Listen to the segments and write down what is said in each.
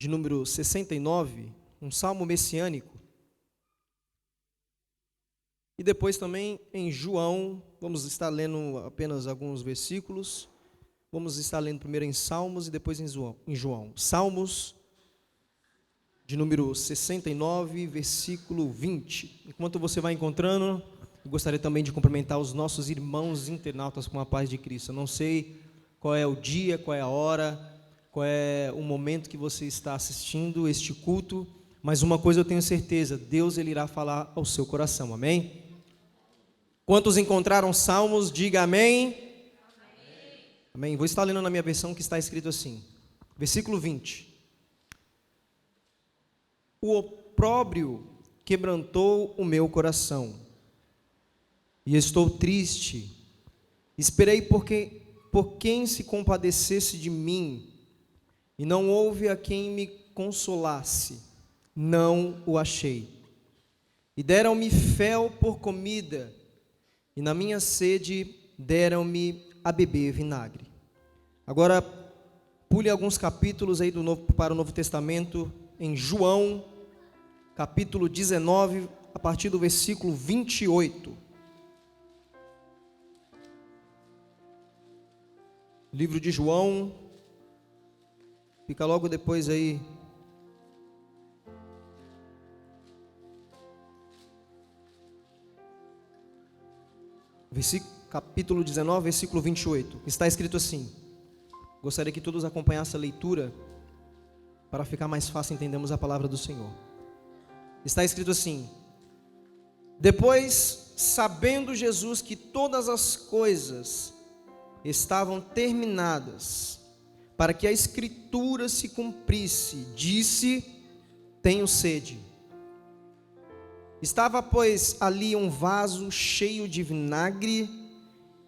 de número 69, um salmo messiânico. E depois também em João, vamos estar lendo apenas alguns versículos. Vamos estar lendo primeiro em Salmos e depois em João. Salmos de número 69, versículo 20. Enquanto você vai encontrando, eu gostaria também de cumprimentar os nossos irmãos internautas com a paz de Cristo. Eu não sei qual é o dia, qual é a hora, qual é o momento que você está assistindo este culto, mas uma coisa eu tenho certeza, Deus ele irá falar ao seu coração, amém? Quantos encontraram Salmos, diga amém. Amém. Amém. Vou estar lendo na minha versão que está escrito assim, versículo 20. O opróbrio quebrantou o meu coração, e estou triste. Esperei por quem se compadecesse de mim, e não houve a quem me consolasse. Não o achei. E deram-me fel por comida, e na minha sede deram-me a beber vinagre. Agora, pule alguns capítulos aí para o Novo Testamento, em João, capítulo 19, a partir do versículo 28. Livro de João, fica logo depois aí. Capítulo 19, versículo 28. Está escrito assim. Gostaria que todos acompanhassem a leitura, para ficar mais fácil entendermos a palavra do Senhor. Está escrito assim: depois, sabendo Jesus que todas as coisas estavam terminadas, para que a Escritura se cumprisse, disse: tenho sede. Estava, pois, ali um vaso cheio de vinagre,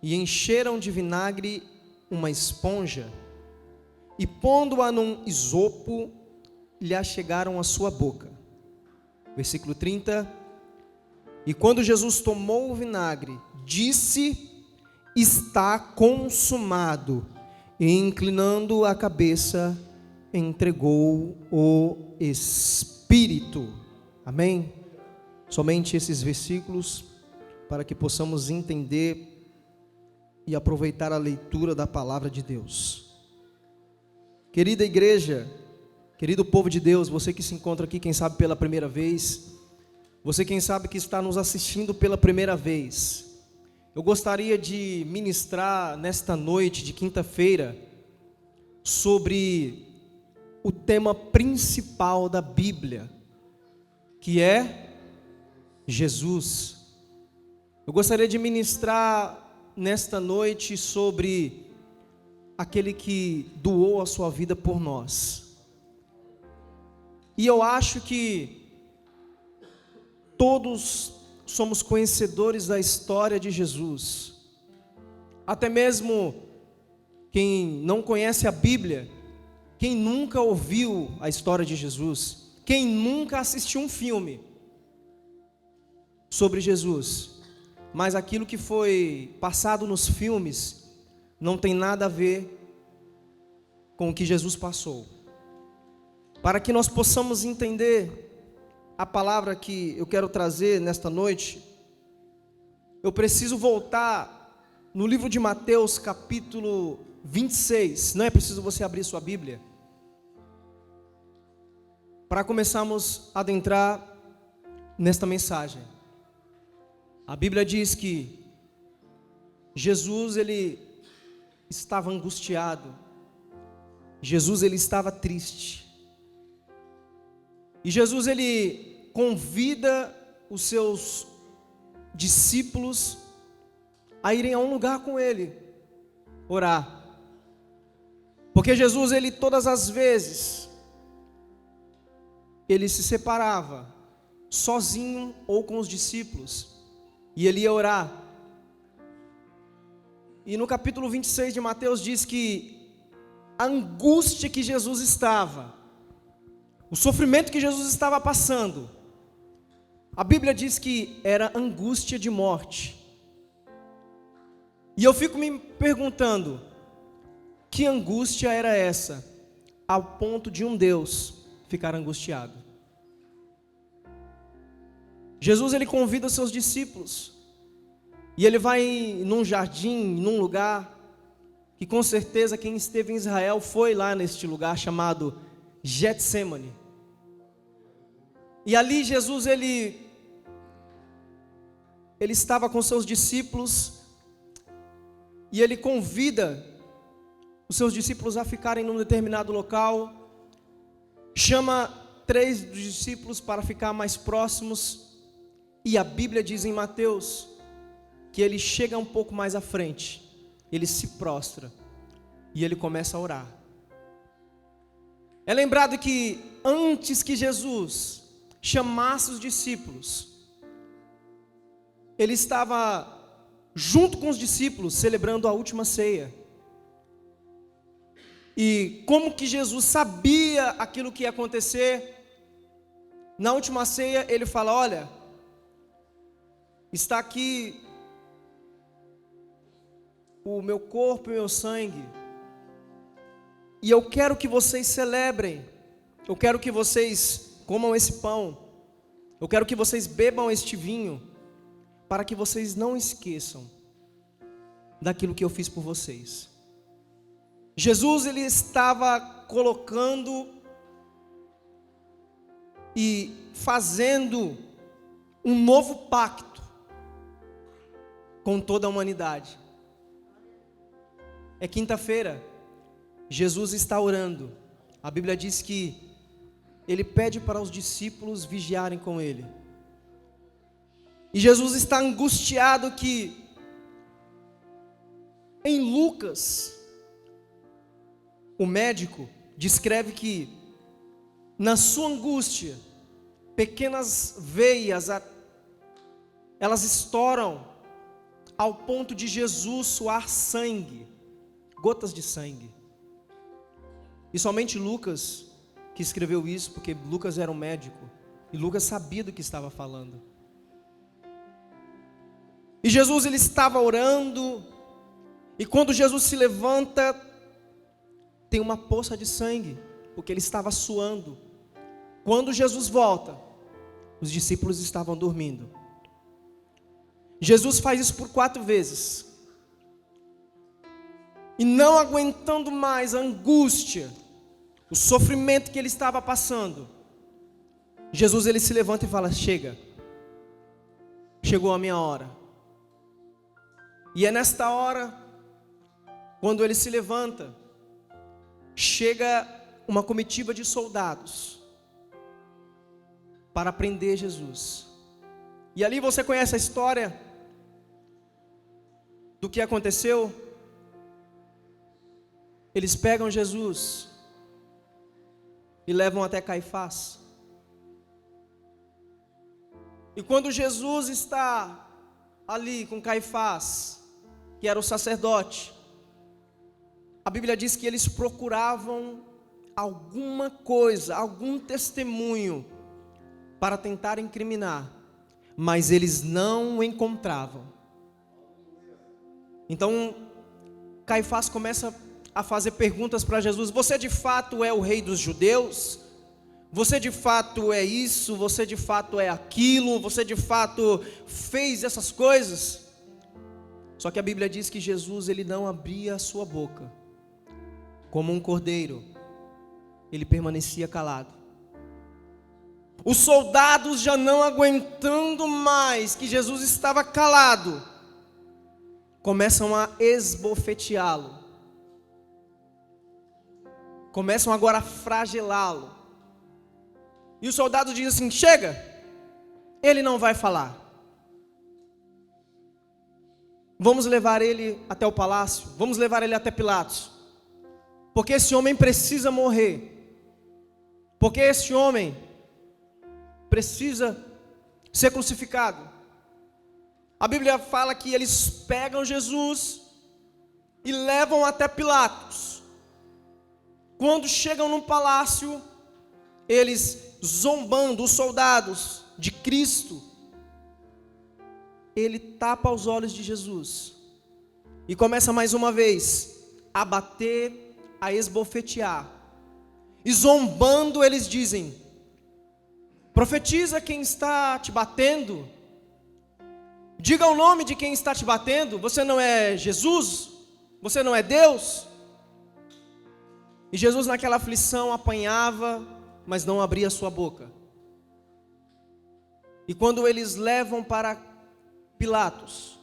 e encheram de vinagre uma esponja, e pondo-a num isopo, lhe achegaram a sua boca. Versículo 30. E quando Jesus tomou o vinagre, disse: está consumado, e inclinando a cabeça, entregou o Espírito. Amém? Somente esses versículos, para que possamos entender e aproveitar a leitura da palavra de Deus. Querida igreja, querido povo de Deus, você que se encontra aqui, quem sabe pela primeira vez, você quem sabe que está nos assistindo pela primeira vez, eu gostaria de ministrar nesta noite de quinta-feira sobre o tema principal da Bíblia, que é Jesus. Eu gostaria de ministrar nesta noite sobre aquele que doou a sua vida por nós. E eu acho que todos somos conhecedores da história de Jesus. Até mesmo quem não conhece a Bíblia, quem nunca ouviu a história de Jesus, quem nunca assistiu um filme sobre Jesus, mas aquilo que foi passado nos filmes não tem nada a ver com o que Jesus passou. Para que nós possamos entender a palavra que eu quero trazer nesta noite, eu preciso voltar no livro de Mateus, capítulo 26. Não é preciso você abrir sua Bíblia, para começarmos a adentrar nesta mensagem. A Bíblia diz que Jesus, ele estava angustiado, Jesus, ele estava triste, e Jesus, ele convida os seus discípulos a irem a um lugar com ele, orar, porque Jesus, ele todas as vezes, ele se separava, sozinho ou com os discípulos, e ele ia orar. E no capítulo 26 de Mateus diz que a angústia que Jesus estava, o sofrimento que Jesus estava passando, a Bíblia diz que era angústia de morte. E eu fico me perguntando, que angústia era essa, ao ponto de um Deus ficar angustiado. Jesus, ele convida os seus discípulos, e ele vai num jardim, num lugar, que com certeza quem esteve em Israel foi lá neste lugar chamado Getsemane. E ali Jesus, ele estava com seus discípulos, e ele convida os seus discípulos a ficarem num determinado local, chama 3 dos discípulos para ficar mais próximos, e a Bíblia diz em Mateus, que ele chega um pouco mais à frente, ele se prostra, e ele começa a orar. É lembrado que antes que Jesus chamasse os discípulos, ele estava junto com os discípulos, celebrando a última ceia. E como que Jesus sabia aquilo que ia acontecer, na última ceia ele fala: olha, está aqui o meu corpo e o meu sangue, e eu quero que vocês celebrem, eu quero que vocês comam esse pão, eu quero que vocês bebam este vinho, para que vocês não esqueçam daquilo que eu fiz por vocês. Jesus, ele estava colocando e fazendo um novo pacto com toda a humanidade. É quinta-feira, Jesus está orando. A Bíblia diz que ele pede para os discípulos vigiarem com ele. E Jesus está angustiado que em Lucas, o médico descreve que na sua angústia, pequenas veias, elas estouram ao ponto de Jesus suar sangue, gotas de sangue. E somente Lucas que escreveu isso, porque Lucas era um médico, e Lucas sabia do que estava falando. E Jesus, ele estava orando, e quando Jesus se levanta, tem uma poça de sangue, porque ele estava suando. Quando Jesus volta, os discípulos estavam dormindo. Jesus faz isso por 4 vezes. E não aguentando mais a angústia, o sofrimento que ele estava passando, Jesus, ele se levanta e fala: chega, chegou a minha hora. E é nesta hora, quando ele se levanta, chega uma comitiva de soldados para prender Jesus. E ali você conhece a história do que aconteceu. Eles pegam Jesus e levam até Caifás. E quando Jesus está ali com Caifás, que era o sacerdote, a Bíblia diz que eles procuravam alguma coisa, algum testemunho para tentar incriminar, mas eles não o encontravam. Então Caifás começa a fazer perguntas para Jesus: você de fato é o rei dos judeus? Você de fato é isso? Você de fato é aquilo? Você de fato fez essas coisas? Só que a Bíblia diz que Jesus, ele não abria a sua boca. Como um cordeiro, ele permanecia calado. Os soldados, já não aguentando mais que Jesus estava calado, começam a esbofeteá-lo. Começam agora a flagelá-lo. E os soldados dizem assim: chega, ele não vai falar. Vamos levar ele até o palácio, vamos levar ele até Pilatos, porque esse homem precisa morrer, porque esse homem precisa ser crucificado. A Bíblia fala que eles pegam Jesus e levam até Pilatos. Quando chegam no palácio, eles, zombando os soldados de Cristo, ele tapa os olhos de Jesus e começa mais uma vez a bater, a esbofetear. E zombando, eles dizem: profetiza quem está te batendo. Diga o nome de quem está te batendo. Você não é Jesus? Você não é Deus? E Jesus naquela aflição apanhava, mas não abria sua boca. E quando eles levam para Pilatos,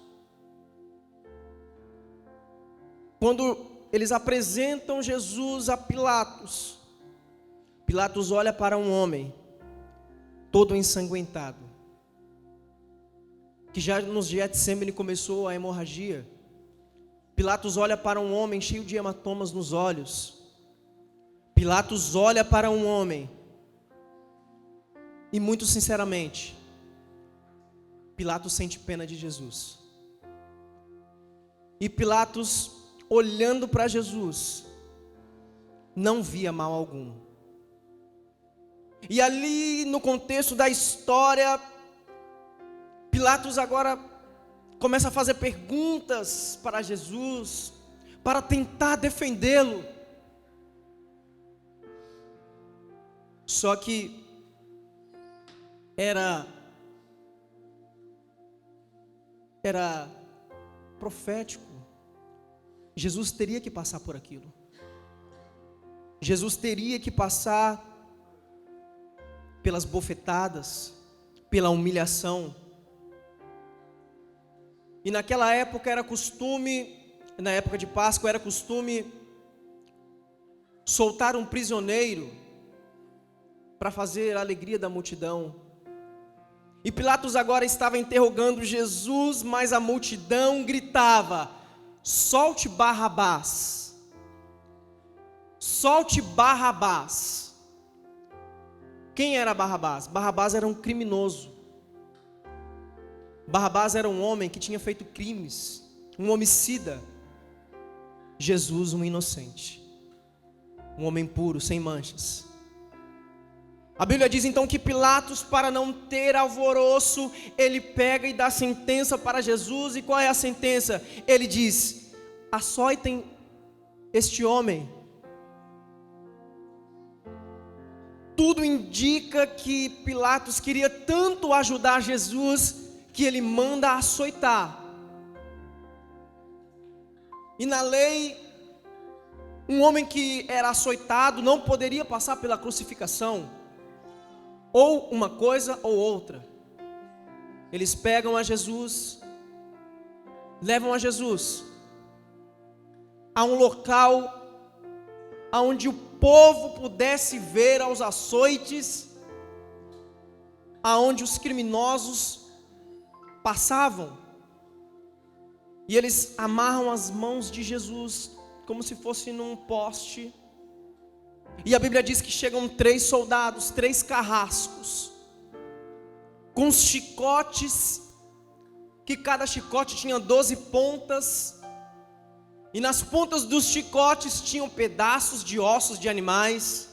quando eles apresentam Jesus a Pilatos, Pilatos olha para um homem todo ensanguentado, que já nos Getsêmani começou a hemorragia. Pilatos olha para um homem cheio de hematomas nos olhos. Pilatos olha para um homem e, muito sinceramente, Pilatos sente pena de Jesus. E Pilatos, olhando para Jesus, não via mal algum. E ali no contexto da história, Pilatos agora começa a fazer perguntas para Jesus, para tentar defendê-lo. Só que era profético. Jesus teria que passar por aquilo. Jesus teria que passar pelas bofetadas, pela humilhação. E naquela época era costume, na época de Páscoa era costume soltar um prisioneiro para fazer a alegria da multidão. E Pilatos agora estava interrogando Jesus, mas a multidão gritava: solte Barrabás, solte Barrabás. Quem era Barrabás? Barrabás era um criminoso. Barrabás era um homem que tinha feito crimes, um homicida. Jesus, um inocente, um homem puro, sem manchas. A Bíblia diz então que Pilatos, para não ter alvoroço, ele pega e dá sentença para Jesus. E qual é a sentença? Ele diz: açoitem este homem. Tudo indica que Pilatos queria tanto ajudar Jesus, que ele manda açoitar. E na lei, um homem que era açoitado não poderia passar pela crucificação. Ou uma coisa ou outra. Eles pegam a Jesus, levam a Jesus a um local onde o povo pudesse ver aos açoites, aonde os criminosos passavam. E eles amarram as mãos de Jesus como se fosse num poste. E a Bíblia diz que chegam 3 soldados, 3 carrascos, com chicotes, que cada chicote tinha 12 pontas, e nas pontas dos chicotes tinham pedaços de ossos de animais.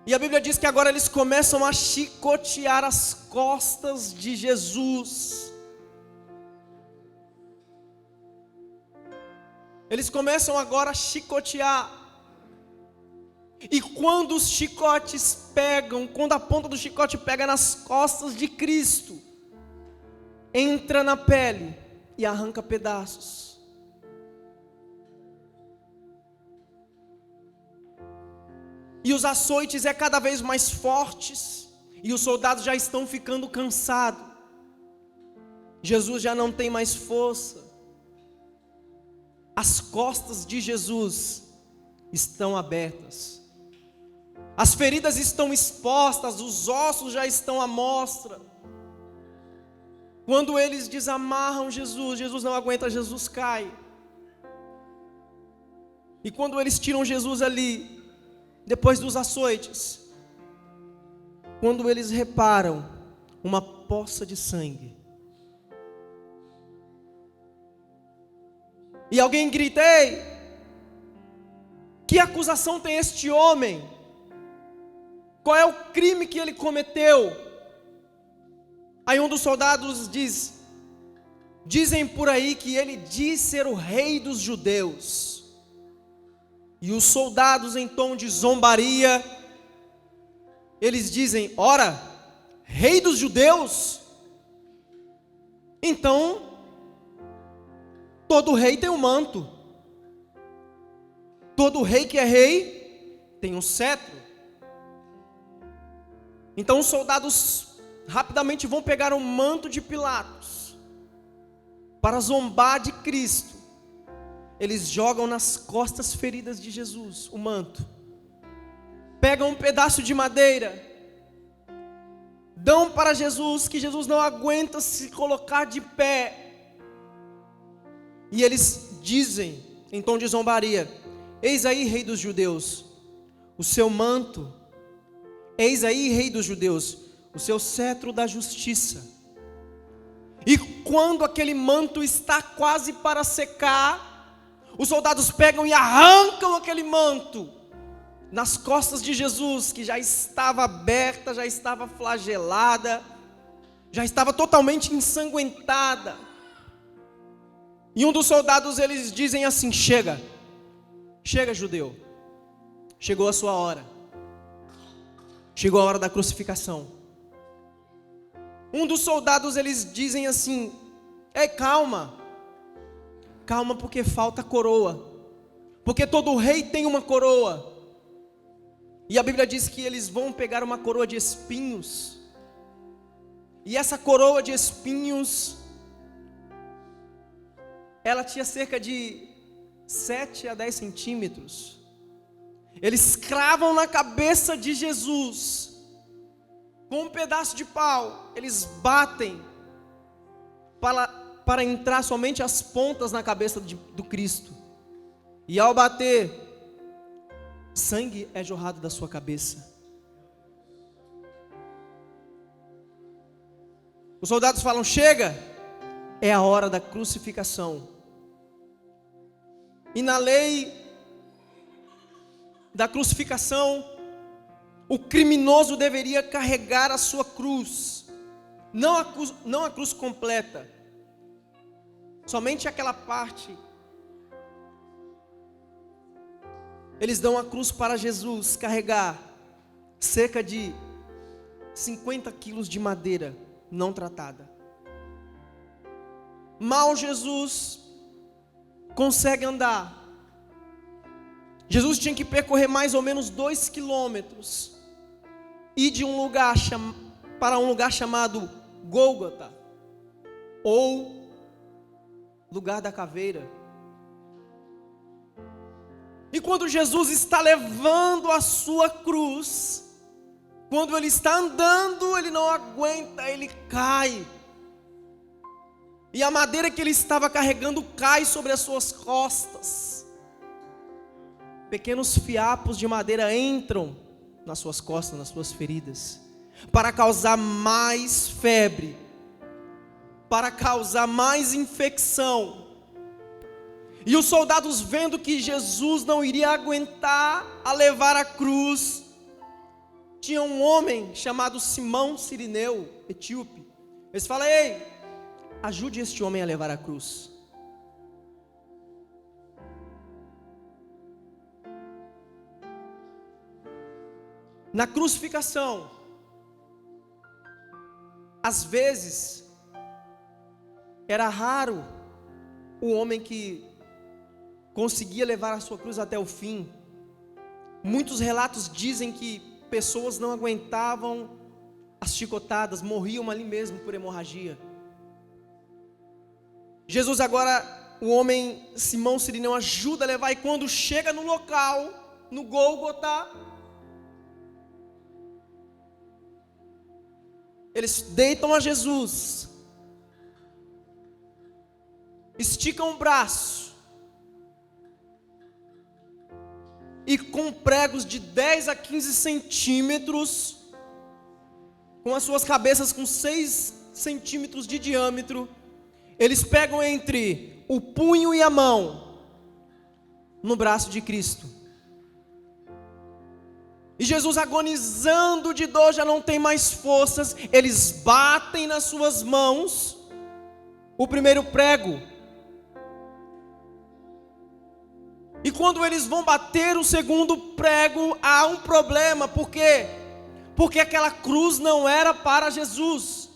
E a Bíblia diz que agora eles começam a chicotear as costas de Jesus. Eles começam agora a chicotear. E quando os chicotes pegam, quando a ponta do chicote pega nas costas de Cristo, entra na pele e arranca pedaços. E os açoites é cada vez mais fortes, e os soldados já estão ficando cansados. Jesus já não tem mais força. As costas de Jesus estão abertas. As feridas estão expostas, os ossos já estão à mostra. Quando eles desamarram Jesus, Jesus não aguenta, Jesus cai. E quando eles tiram Jesus ali, depois dos açoites, quando eles reparam uma poça de sangue, e alguém grita: ei, que acusação tem este homem? Qual é o crime que ele cometeu? Aí um dos soldados diz: dizem por aí que ele diz ser o rei dos judeus. E os soldados, em tom de zombaria, eles dizem: ora, rei dos judeus? Então, todo rei tem um manto. Todo rei que é rei tem um cetro. Então os soldados rapidamente vão pegar o manto de Pilatos para zombar de Cristo. Eles jogam nas costas feridas de Jesus o manto. Pegam um pedaço de madeira, dão para Jesus, que Jesus não aguenta se colocar de pé. E eles dizem, em tom de zombaria: eis aí, rei dos judeus, o seu manto. Eis aí, rei dos judeus, o seu cetro da justiça. E quando aquele manto está quase para secar, os soldados pegam e arrancam aquele manto nas costas de Jesus, que já estava aberta, já estava flagelada, já estava totalmente ensanguentada. E um dos soldados, eles dizem assim: chega, judeu, chegou a sua hora, chegou a hora da crucificação. Um dos soldados, eles dizem assim: ei, calma, porque falta coroa, porque todo rei tem uma coroa. E a Bíblia diz que eles vão pegar uma coroa de espinhos, e essa coroa de espinhos, ela tinha cerca de 7 a 10 centímetros. Eles cravam na cabeça de Jesus com um pedaço de pau. Eles batem para entrar somente as pontas na cabeça do Cristo. E ao bater, sangue é jorrado da sua cabeça. Os soldados falam: chega, é a hora da crucificação. E na lei da crucificação, o criminoso deveria carregar a sua cruz, não a cruz completa, somente aquela parte. Eles dão a cruz para Jesus carregar, cerca de 50 quilos de madeira não tratada. Mal Jesus consegue andar. Jesus tinha que percorrer mais ou menos 2 quilômetros, ir de um lugar para um lugar chamado Gólgota, ou lugar da caveira. E quando Jesus está levando a sua cruz, quando ele está andando, ele não aguenta, ele cai. E a madeira que ele estava carregando cai sobre as suas costas. Pequenos fiapos de madeira entram nas suas costas, nas suas feridas, para causar mais febre, para causar mais infecção. E os soldados, vendo que Jesus não iria aguentar a levar a cruz, tinha um homem chamado Simão Cirineu, etíope. Eles falam: ei, ajude este homem a levar a cruz. Na crucificação, às vezes, era raro o homem que conseguia levar a sua cruz até o fim. Muitos relatos dizem que pessoas não aguentavam as chicotadas, morriam ali mesmo por hemorragia. Jesus agora, o homem Simão Cirineu, ajuda a levar, e quando chega no local, no Gólgota, eles deitam a Jesus, esticam o braço, e com pregos de 10 a 15 centímetros, com as suas cabeças com 6 centímetros de diâmetro, eles pegam entre o punho e a mão no braço de Cristo. E Jesus, agonizando de dor, já não tem mais forças. Eles batem nas suas mãos o primeiro prego. E quando eles vão bater o segundo prego, há um problema. Por quê? Porque aquela cruz não era para Jesus.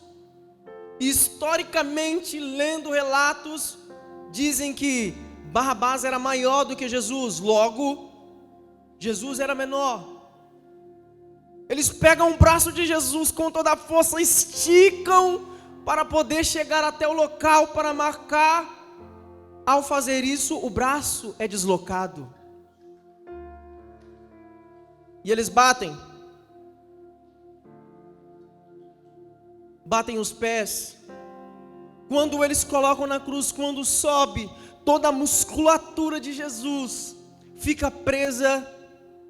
Historicamente, lendo relatos, dizem que Barrabás era maior do que Jesus, logo, Jesus era menor. Eles pegam o braço de Jesus com toda a força, esticam para poder chegar até o local para marcar. Ao fazer isso, o braço é deslocado. E eles batem os pés. Quando eles colocam na cruz, quando sobe, toda a musculatura de Jesus fica presa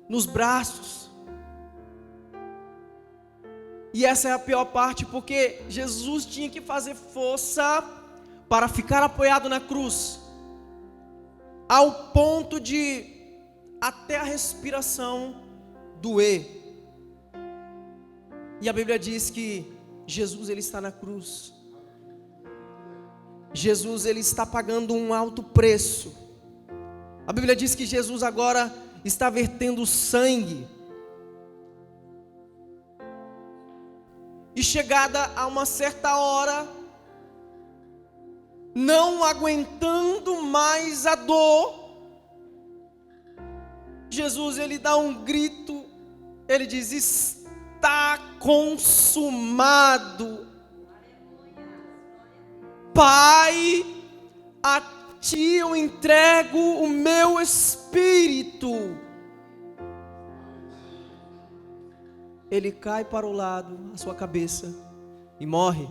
nos braços. E essa é a pior parte, porque Jesus tinha que fazer força para ficar apoiado na cruz, ao ponto de até a respiração doer. E a Bíblia diz que Jesus, ele está na cruz. Jesus, ele está pagando um alto preço. A Bíblia diz que Jesus agora está vertendo sangue. E chegada a uma certa hora, não aguentando mais a dor, Jesus, ele dá um grito, ele diz: está consumado. Pai, a ti eu entrego o meu espírito. Ele cai para o lado, a sua cabeça, e morre.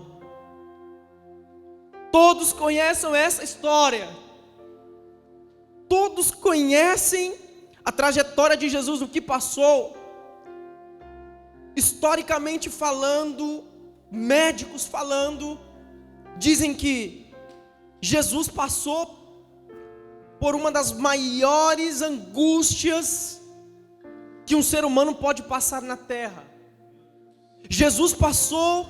Todos conhecem essa história. Todos conhecem a trajetória de Jesus, o que passou. Historicamente falando, médicos falando, dizem que Jesus passou por uma das maiores angústias que um ser humano pode passar na terra. Jesus passou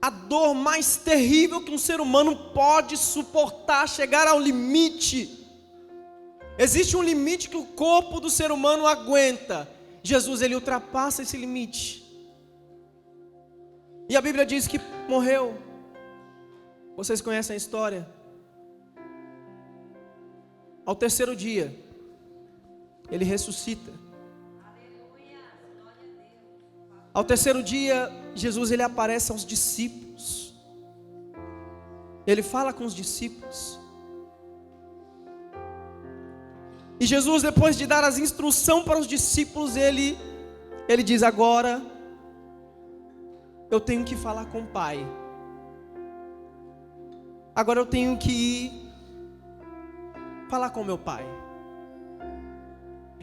a dor mais terrível que um ser humano pode suportar, chegar ao limite. Existe um limite que o corpo do ser humano aguenta. Jesus, ele ultrapassa esse limite. E a Bíblia diz que morreu. Vocês conhecem a história? Ao terceiro dia, ele ressuscita. Ao terceiro dia, Jesus, ele aparece aos discípulos. Ele fala com os discípulos. E Jesus, depois de dar as instruções para os discípulos, ele diz: agora eu tenho que falar com o Pai. Agora eu tenho que ir falar com meu Pai.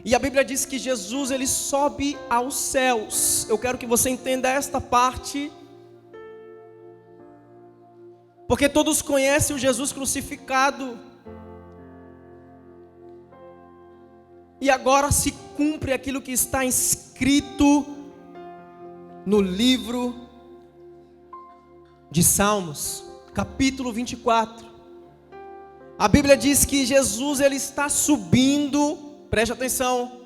E a Bíblia diz que Jesus, ele sobe aos céus. Eu quero que você entenda esta parte, porque todos conhecem o Jesus crucificado. E agora se cumpre aquilo que está escrito no livro de Salmos, capítulo 24. A Bíblia diz que Jesus, ele está subindo, preste atenção,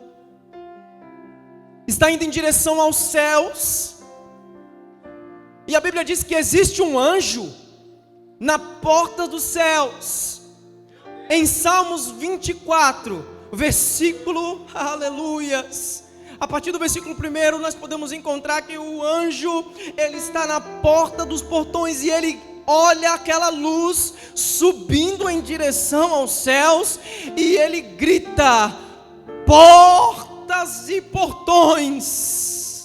está indo em direção aos céus. E a Bíblia diz que existe um anjo na porta dos céus. Em Salmos 24, versículo, aleluias, a partir do versículo 1, nós podemos encontrar que o anjo, ele está na porta dos portões e ele olha aquela luz subindo em direção aos céus e ele grita: portas e portões,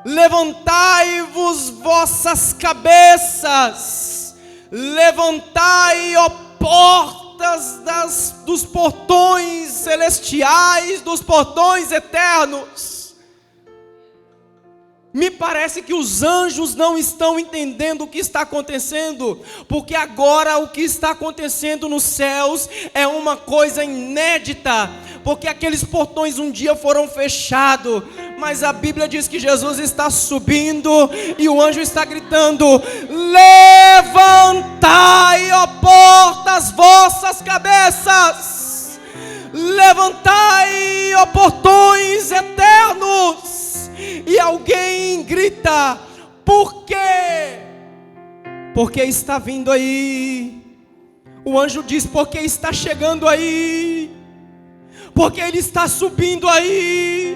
levantai-vos vossas cabeças, levantai, ó portas dos portões celestiais, dos portões eternos. Me parece que os anjos não estão entendendo o que está acontecendo, porque agora o que está acontecendo nos céus é uma coisa inédita, porque aqueles portões um dia foram fechados, Mas a Bíblia diz que Jesus está subindo e o anjo está gritando: levantai, ó portas, vossas cabeças, levantai, ó portões eternos. E alguém grita: por quê? Porque está vindo aí. O anjo diz: porque está chegando aí, porque ele está subindo aí.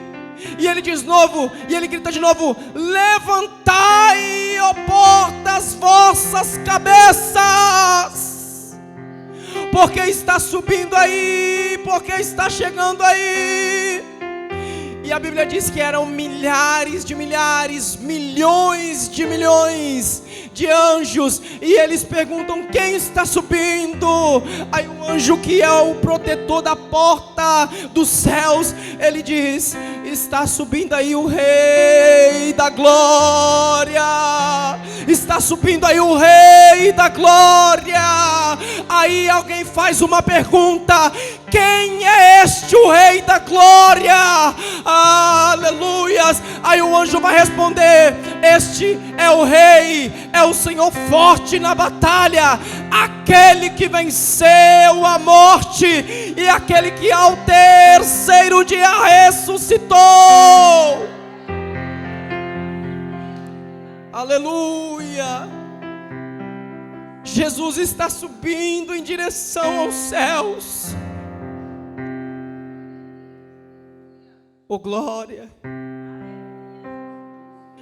E ele diz novo, e ele grita de novo: levantai, ó portas, vossas cabeças, porque está subindo aí, porque está chegando aí. E a Bíblia diz que eram milhares de milhares, milhões de milhões de anjos, e eles perguntam: quem está subindo? Aí o anjo, que é o protetor da porta dos céus, ele diz: está subindo aí o Rei da Glória, está subindo aí o Rei da Glória. Aí alguém faz uma pergunta: quem é este o Rei da Glória? Aleluias. Aí o anjo vai responder: este é o Rei, é o Senhor forte na batalha, aquele que venceu a morte e aquele que ao terceiro dia ressuscitou. Aleluia. Jesus está subindo em direção aos céus. Oh, glória.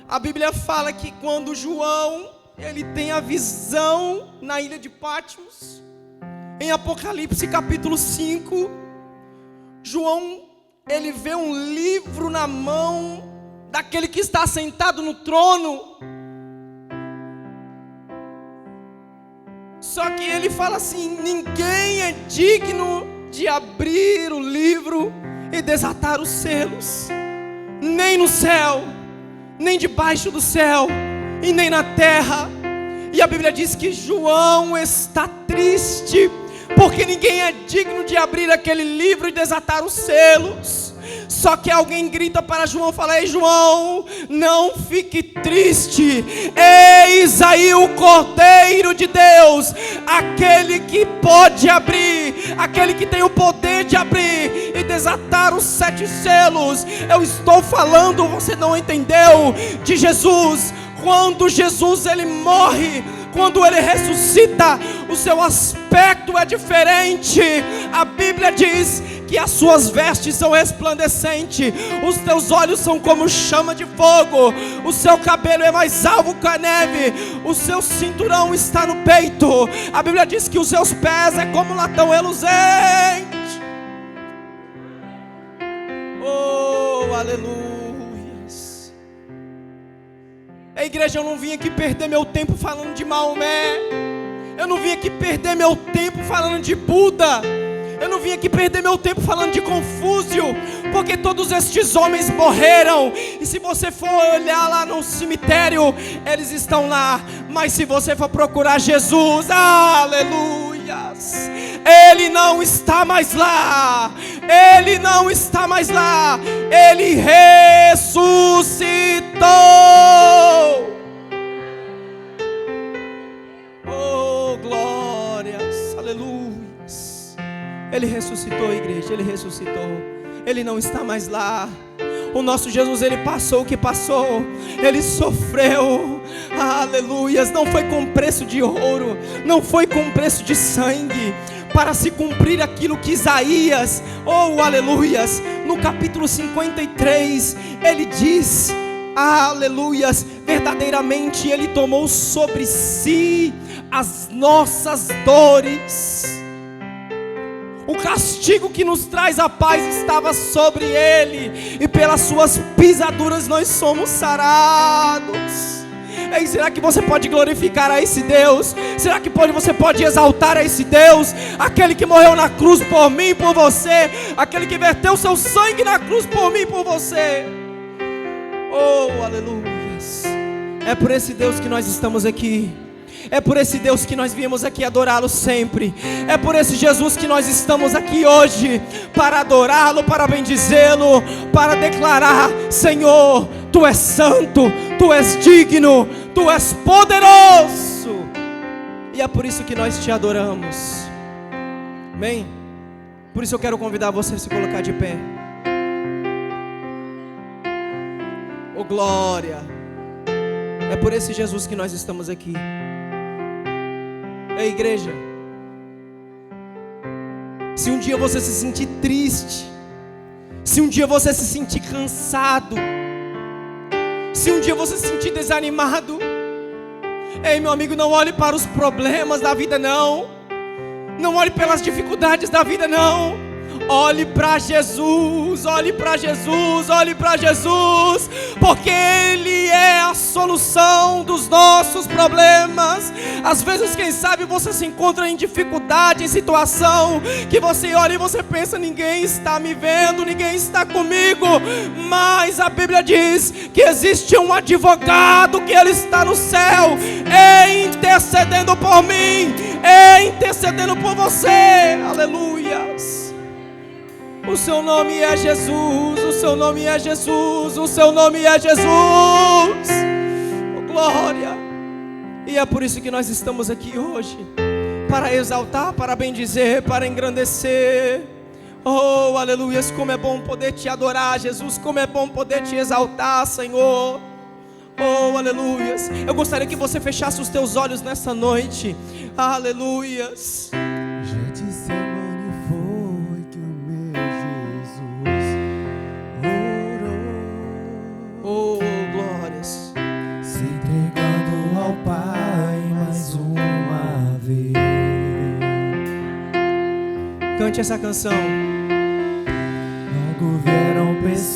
A Bíblia fala que quando João, ele tem a visão na ilha de Patmos, em Apocalipse capítulo 5, João, ele vê um livro na mão daquele que está sentado no trono. Só que ele fala assim: ninguém é digno de abrir o livro e desatar os selos, nem no céu, nem debaixo do céu, e nem na terra. E a Bíblia diz que João está triste, porque ninguém é digno de abrir aquele livro e desatar os selos. Só que alguém grita para João, fala: ei João, não fique triste, eis aí o Cordeiro de Deus, aquele que pode abrir, aquele que tem o poder de abrir e desatar os 7 selos. Eu estou falando, você não entendeu, de Jesus. Quando Jesus ele morre, quando ele ressuscita, o seu aspecto é diferente. A Bíblia diz que as suas vestes são resplandecentes, os teus olhos são como chama de fogo, o seu cabelo é mais alvo que a neve, o seu cinturão está no peito. A Bíblia diz que os seus pés é como latão reluzente. Oh, aleluia. A igreja, eu não vim aqui perder meu tempo falando de Maomé, eu não vim aqui perder meu tempo falando de Buda, eu não vim aqui perder meu tempo falando de Confúcio, porque todos estes homens morreram, e se você for olhar lá no cemitério, eles estão lá. Mas se você for procurar Jesus, aleluias, Ele não está mais lá, Ele não está mais lá, Ele ressuscitou. Oh, glórias, aleluia. Ele ressuscitou, igreja, Ele ressuscitou. Ele não está mais lá. O nosso Jesus, Ele passou o que passou, Ele sofreu, aleluias. Não foi com preço de ouro, não foi com preço de sangue, para se cumprir aquilo que Isaías, oh aleluias, no capítulo 53, ele diz, aleluias, verdadeiramente Ele tomou sobre si as nossas dores. O castigo que nos traz a paz estava sobre Ele, e pelas suas pisaduras nós somos sarados. Ei, será que você pode glorificar a esse Deus? Será que você pode exaltar a esse Deus? Aquele que morreu na cruz por mim e por você, aquele que verteu seu sangue na cruz por mim e por você. Oh, aleluias. É por esse Deus que nós estamos aqui. É por esse Deus que nós viemos aqui adorá-lo sempre. É por esse Jesus que nós estamos aqui hoje, para adorá-lo, para bendizê-lo, para declarar: Senhor, Tu és santo, Tu és digno, Tu és poderoso. E é por isso que nós Te adoramos. Amém? Por isso eu quero convidar você a se colocar de pé. Oh glória! É por esse Jesus que nós estamos aqui. Ei, igreja, se um dia você se sentir triste, se um dia você se sentir cansado, se um dia você se sentir desanimado, ei, meu amigo, não olhe para os problemas da vida, não. Não olhe pelas dificuldades da vida, não. Olhe para Jesus, olhe para Jesus, olhe para Jesus, porque Ele é a solução dos nossos problemas. Às vezes, quem sabe, você se encontra em dificuldade, em situação que você olha e você pensa: ninguém está me vendo, ninguém está comigo. Mas a Bíblia diz que existe um advogado, que Ele está no céu, intercedendo por mim, intercedendo por você. Aleluias. O seu nome é Jesus, o seu nome é Jesus, o seu nome é Jesus. Oh, glória! E é por isso que nós estamos aqui hoje, para exaltar, para bendizer, para engrandecer. Oh, aleluias, como é bom poder Te adorar, Jesus, como é bom poder Te exaltar, Senhor. Oh, aleluias. Eu gostaria que você fechasse os teus olhos nessa noite. Aleluias. Oh, glórias. Se entregando ao Pai mais uma vez. Cante essa canção.